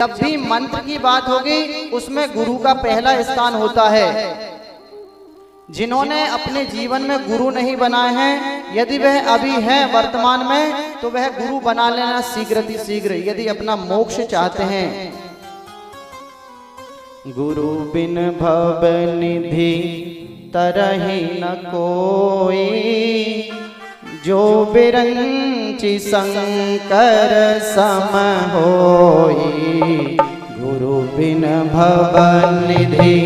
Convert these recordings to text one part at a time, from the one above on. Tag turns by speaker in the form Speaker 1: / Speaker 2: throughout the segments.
Speaker 1: जब भी मंत्र की बात होगी उसमें गुरु का पहला स्थान होता है। जिन्होंने अपने जीवन में गुरु नहीं बनाए हैं, यदि वह अभी है वर्तमान में, तो वह गुरु बना लेना शीघ्र यदि अपना मोक्ष चाहते हैं। गुरु बिन भव निधि तरहि न कोई, जो बिरंचि शंकर सम होई। गुरु बिन भव निधि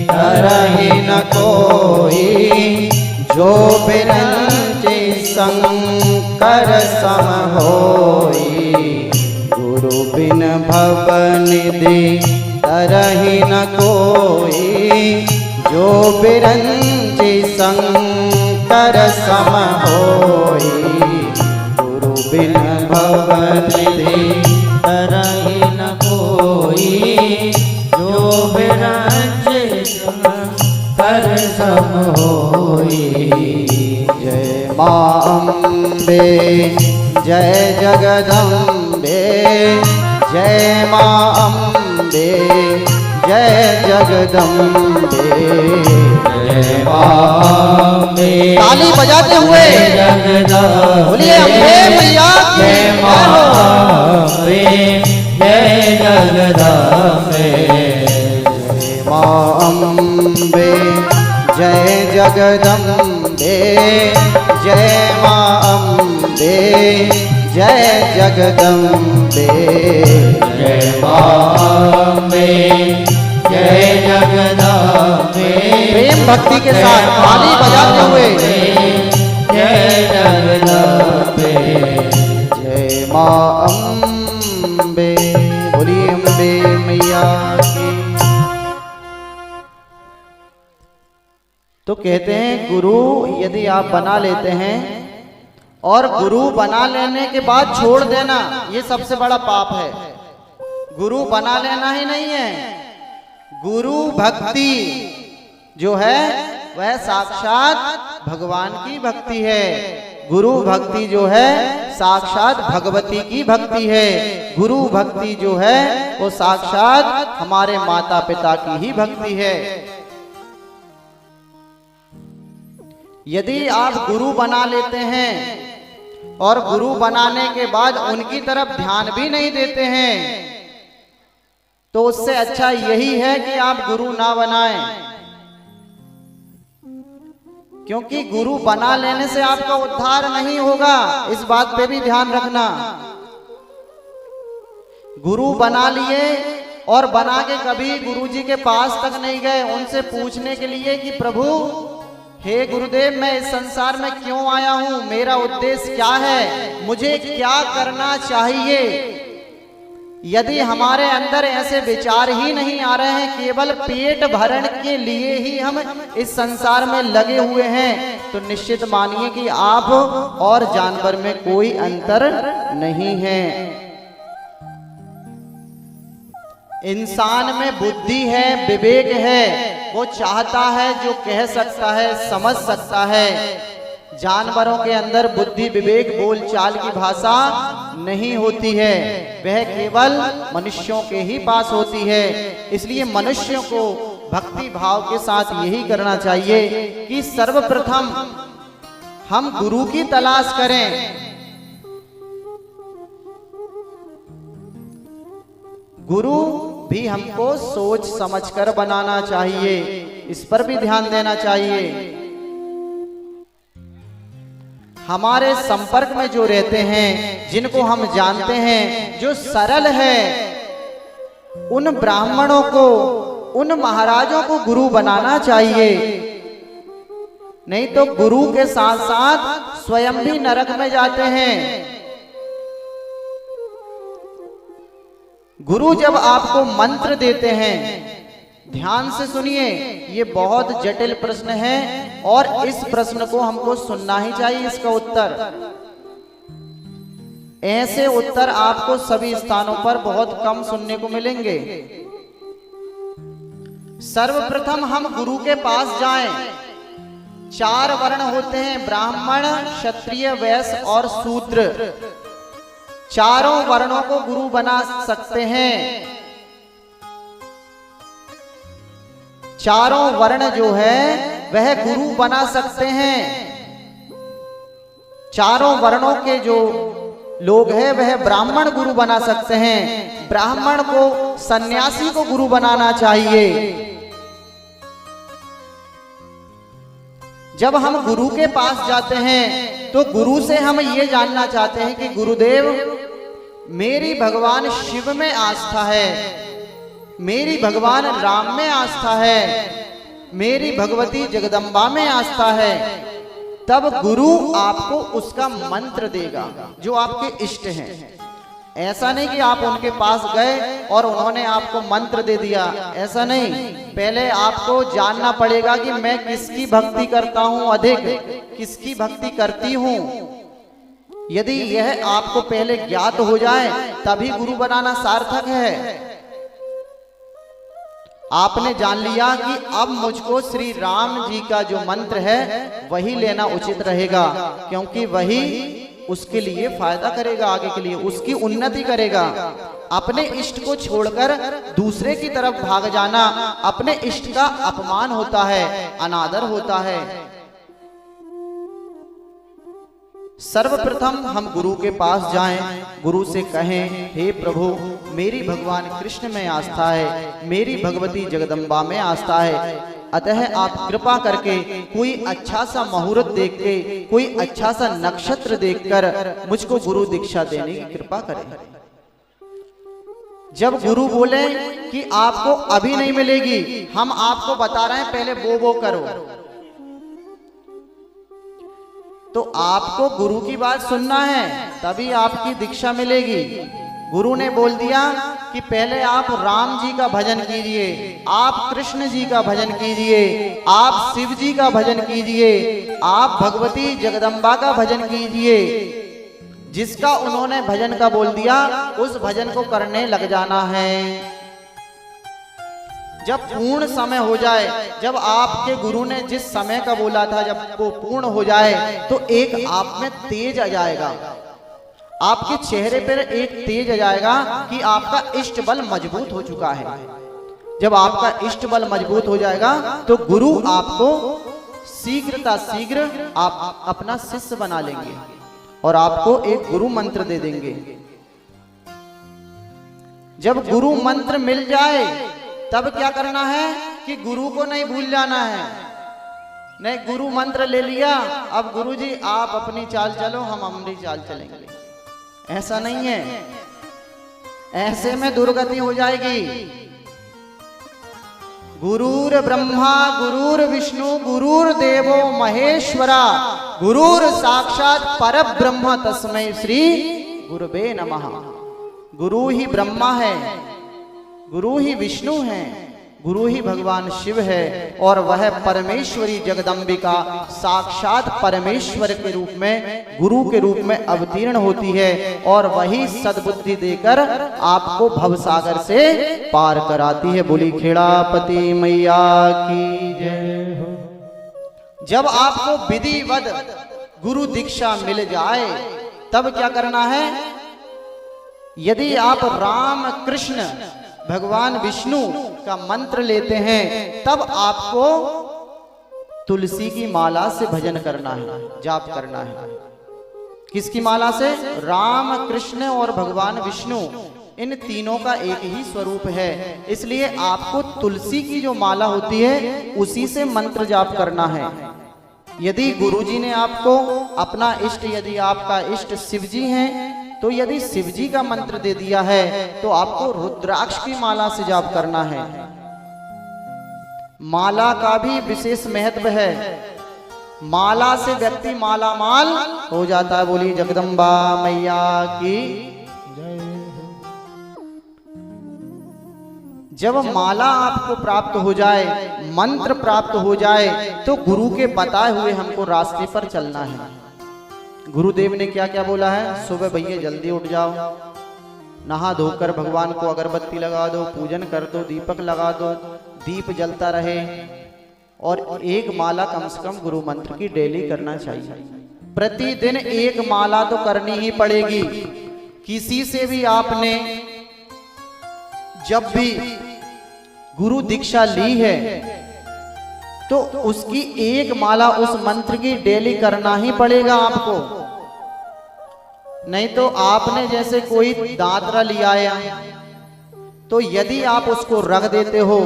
Speaker 1: तरहि न कोई, जो बिरंचि शंकर सम होई। गुरु बिन भव निधि तरहि न कोई, जो बिरंचि शंकर सम होई। गुरु बिन भव निधि तरहि न कोई, जो बिरंचि शंकर सम होई। जय मां अम्बे जय जगदम्बे, जय मां अम्बे जय जगदम्बे। जय मां अम्बे ताली बजाते हुए बोलिए अम्बे मैया जय मां अम्बे जय जगदम्बे। जय मां अम्बे जय जगदम्बे, जय मां अम्बे जय जगदम्बे। जय मां अम्बे जय जगदम्बे। प्रेम भक्ति के साथ ताली बजाते हुए जय जगदम्बे। जय मां अम्बे बोलिए अम्बे मैया की। तो कहते हैं गुरु यदि आप बना लेते हैं और गुरु बना लेने के बाद छोड़ देना, ये सबसे बड़ा पाप है। गुरु बना लेना ही नहीं है, गुरु भक्ति जो है वह साक्षात भगवान की भक्ति है। गुरु भक्ति जो है साक्षात भगवती की भक्ति है। गुरु भक्ति जो है वो साक्षात हमारे माता पिता की ही भक्ति है। यदि आप गुरु बना लेते हैं और गुरु बनाने के बाद उनकी तरफ ध्यान भी नहीं देते हैं, तो उससे अच्छा यही है कि आप गुरु ना बनाएं। क्योंकि गुरु बना लेने से आपका उद्धार नहीं होगा, इस बात पे भी ध्यान रखना। गुरु बना लिए और बना के कभी गुरुजी के पास तक नहीं गए उनसे पूछने के लिए कि प्रभु हे गुरुदेव, मैं इस संसार में क्यों आया हूं, मेरा उद्देश्य क्या है, मुझे क्या करना चाहिए। यदि हमारे अंदर ऐसे विचार ही नहीं आ रहे हैं, केवल पेट भरण के लिए ही हम इस संसार में लगे हुए हैं, तो निश्चित मानिए कि आप और जानवर में कोई अंतर नहीं है। इंसान में बुद्धि है, विवेक है, वो चाहता है जो कह सकता है, समझ सकता है। जानवरों के अंदर बुद्धि विवेक बोलचाल की भाषा नहीं होती है, वह केवल मनुष्यों के ही पास होती है। इसलिए मनुष्यों को भक्ति भाव के साथ यही करना चाहिए कि सर्वप्रथम हम गुरु की तलाश करें। गुरु भी हमको सोच समझकर बनाना चाहिए, इस पर भी ध्यान देना चाहिए। हमारे संपर्क में जो रहते हैं, जिनको हम जानते हैं, जो सरल है, उन ब्राह्मणों को, उन महाराजों को गुरु बनाना चाहिए। नहीं तो गुरु के साथ साथ स्वयं भी नरक में जाते हैं। गुरु जब आपको मंत्र देते हैं, ध्यान से सुनिए, ये बहुत जटिल प्रश्न है और इस प्रश्न को हमको सुनना ही चाहिए। इसका उत्तर, ऐसे उत्तर आपको सभी स्थानों पर बहुत कम सुनने को मिलेंगे। सर्वप्रथम हम गुरु के पास जाएं। 4 वर्ण होते हैं, ब्राह्मण, क्षत्रिय, वैश्य और शूद्र। चारों वर्णों को गुरु बना सकते हैं। चारों वर्ण जो है वह गुरु बना सकते हैं। चारों वर्णों के जो लोग हैं वह ब्राह्मण गुरु बना सकते हैं। ब्राह्मण को सन्यासी को गुरु बनाना चाहिए। जब हम गुरु के पास जाते हैं तो गुरु से हम ये जानना चाहते हैं कि गुरुदेव, मेरी भगवान शिव में आस्था है, मेरी भगवान राम में आस्था है, मेरी भगवती जगदम्बा में आस्था है। तब गुरु आपको उसका मंत्र देगा जो आपके इष्ट हैं। ऐसा नहीं कि आप उनके पास गए और उन्होंने आपको मंत्र दे दिया, ऐसा नहीं। पहले आपको जानना पड़ेगा कि मैं किसकी भक्ति करता हूं, अधिक किसकी भक्ति करती हूं। यदि यह आपको पहले ज्ञात हो जाए तभी गुरु बनाना सार्थक है। आपने जान लिया कि अब मुझको श्री राम जी का जो मंत्र है वही लेना उचित रहेगा, क्योंकि वही उसके लिए फायदा करेगा, आगे के लिए उसकी उन्नति करेगा। अपने इष्ट को छोड़कर दूसरे की तरफ भाग जाना अपने इष्ट का अपमान होता है, अनादर होता है। सर्वप्रथम हम गुरु के पास जाएं, गुरु से कहें, हे प्रभु, मेरी भगवान कृष्ण में आस्था है, मेरी भगवती जगदम्बा में आस्था है, अतः आप कृपा करके कोई अच्छा सा मुहूर्त देख के, कोई अच्छा सा नक्षत्र देखकर मुझको गुरु दीक्षा देने की कृपा करें। जब गुरु बोले कि आपको अभी नहीं मिलेगी, हम आपको बता रहे हैं पहले वो करो, तो आपको गुरु की बात सुनना है, तभी आपकी दीक्षा मिलेगी। गुरु ने बोल दिया कि पहले आप राम जी का भजन कीजिए, आप कृष्ण जी का भजन कीजिए, आप शिव जी का भजन कीजिए, आप भगवती जगदम्बा का भजन कीजिए। जिसका उन्होंने भजन का बोल दिया उस भजन को करने लग जाना है। जब पूर्ण समय हो जाए, जब आपके गुरु ने जिस समय का बोला था जब वो पूर्ण हो जाए तो एक आप में तेज आ जाएगा, आपके चेहरे पर एक तेज आ जाएगा कि आपका इष्ट बल मजबूत हो चुका है। जब आपका इष्ट बल मजबूत हो जाएगा तो गुरु आपको शीघ्र आप अपना शिष्य बना लेंगे और आपको एक गुरु मंत्र दे देंगे। जब गुरु मंत्र मिल जाए तब क्या करना है कि गुरु को नहीं भूल जाना है। नहीं, गुरु मंत्र ले लिया, अब गुरु जी आप अपनी चाल चलो, हम अपनी चाल चलेंगे, ऐसा नहीं है। ऐसे में दुर्गति हो जाएगी। गुरुर ब्रह्मा गुरुर विष्णु गुरुर देवो महेश्वरा गुरुर साक्षात परब्रह्म तस्मै श्री गुरुवे नमः। गुरु ही ब्रह्मा है, गुरु ही विष्णु है, गुरु ही भगवान शिव है और वह परमेश्वरी जगदम्बिका साक्षात परमेश्वर के रूप में, गुरु के रूप में अवतीर्ण होती है और वही सद्बुद्धि देकर आपको भवसागर से पार कराती है। बोली खेड़ापति मैया की जय हो। जब आपको विधिवत गुरु दीक्षा मिल जाए तब क्या करना है? यदि आप राम कृष्ण भगवान विष्णु का मंत्र लेते हैं तब आपको तुलसी की माला से भजन करना है, जाप करना है। किसकी माला से? राम कृष्ण और भगवान विष्णु, इन तीनों का एक ही स्वरूप है, इसलिए आपको तुलसी की जो माला होती है उसी से मंत्र जाप करना है। यदि गुरुजी ने आपको अपना इष्ट, यदि आपका इष्ट शिव जी हैं, तो यदि शिव जी का मंत्र दे दिया है तो आपको रुद्राक्ष की माला से जाप करना है। माला का भी विशेष महत्व है, माला से व्यक्ति माला माल हो जाता है। बोली जगदम्बा मैया की जय हो। जब माला आपको प्राप्त हो जाए, मंत्र प्राप्त हो जाए, तो गुरु के बताए हुए हमको रास्ते पर चलना है। गुरुदेव ने क्या क्या बोला है? सुबह भैया जल्दी उठ जाओ, नहा धोकर भगवान को अगरबत्ती लगा दो, पूजन कर दो, दीपक लगा दो, दीप जलता रहे और एक माला कम से कम गुरु मंत्र की डेली करना चाहिए। प्रतिदिन एक माला तो करनी ही पड़ेगी। किसी से भी आपने जब भी गुरु दीक्षा ली है तो उसकी एक माला उस मंत्र की डेली करना ही पड़ेगा आपको। नहीं तो आपने जैसे कोई दातरा लिया है, तो यदि आप उसको रख देते हो,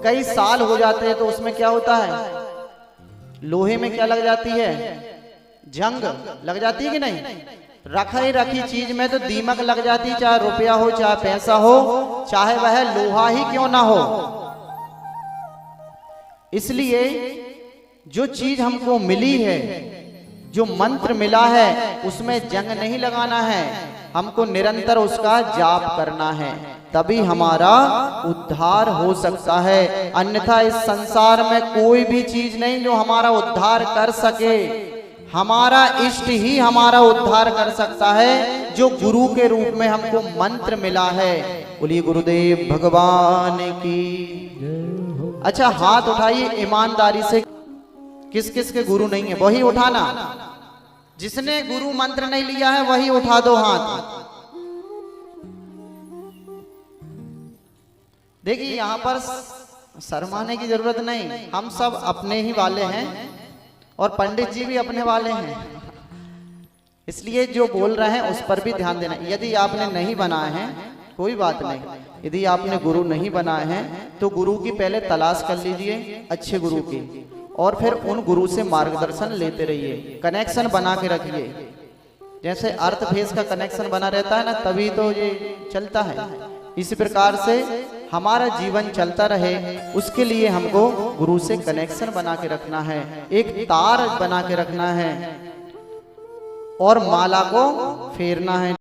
Speaker 1: कई साल हो जाते हैं, तो उसमें क्या होता है, लोहे में क्या लग जाती है, जंग लग जाती है कि नहीं। रखा ही रखी चीज में तो दीमक लग जाती, चाहे रुपया हो, चाहे पैसा हो, चाहे वह लोहा ही क्यों ना हो। इसलिए जो चीज हमको मिली है, जो मंत्र मिला है, उसमें जंग नहीं लगाना है, हमको निरंतर उसका जाप करना है, तभी हमारा उद्धार हो सकता है। अन्यथा इस संसार में कोई भी चीज नहीं जो हमारा उद्धार कर सके। हमारा इष्ट ही हमारा उद्धार कर सकता है, जो गुरु के रूप में हमको मंत्र मिला है। बोलिए गुरुदेव भगवान की। अच्छा, हाथ उठाइए ईमानदारी से, किस किस के गुरु नहीं है वही उठाना। जिसने गुरु मंत्र नहीं लिया है वही उठा दो हाथ। देखिए, यहाँ पर शर्माने की जरूरत नहीं, हम सब अपने ही वाले हैं और पंडित जी भी अपने वाले हैं, इसलिए जो बोल रहे हैं उस पर भी ध्यान देना। यदि आपने नहीं बनाए हैं कोई बात नहीं, यदि आपने गुरु नहीं बनाए हैं तो गुरु की पहले तलाश कर लीजिए, अच्छे गुरु की, और फिर उन गुरु से मार्गदर्शन लेते रहिए, कनेक्शन बना के रखिए। जैसे अर्थ फेस का कनेक्शन बना रहता है ना, तभी तो ये चलता है। इसी प्रकार से हमारा जीवन चलता रहे, उसके लिए हमको गुरु से कनेक्शन बना के रखना है, एक तार बना के रखना है और माला को फेरना है।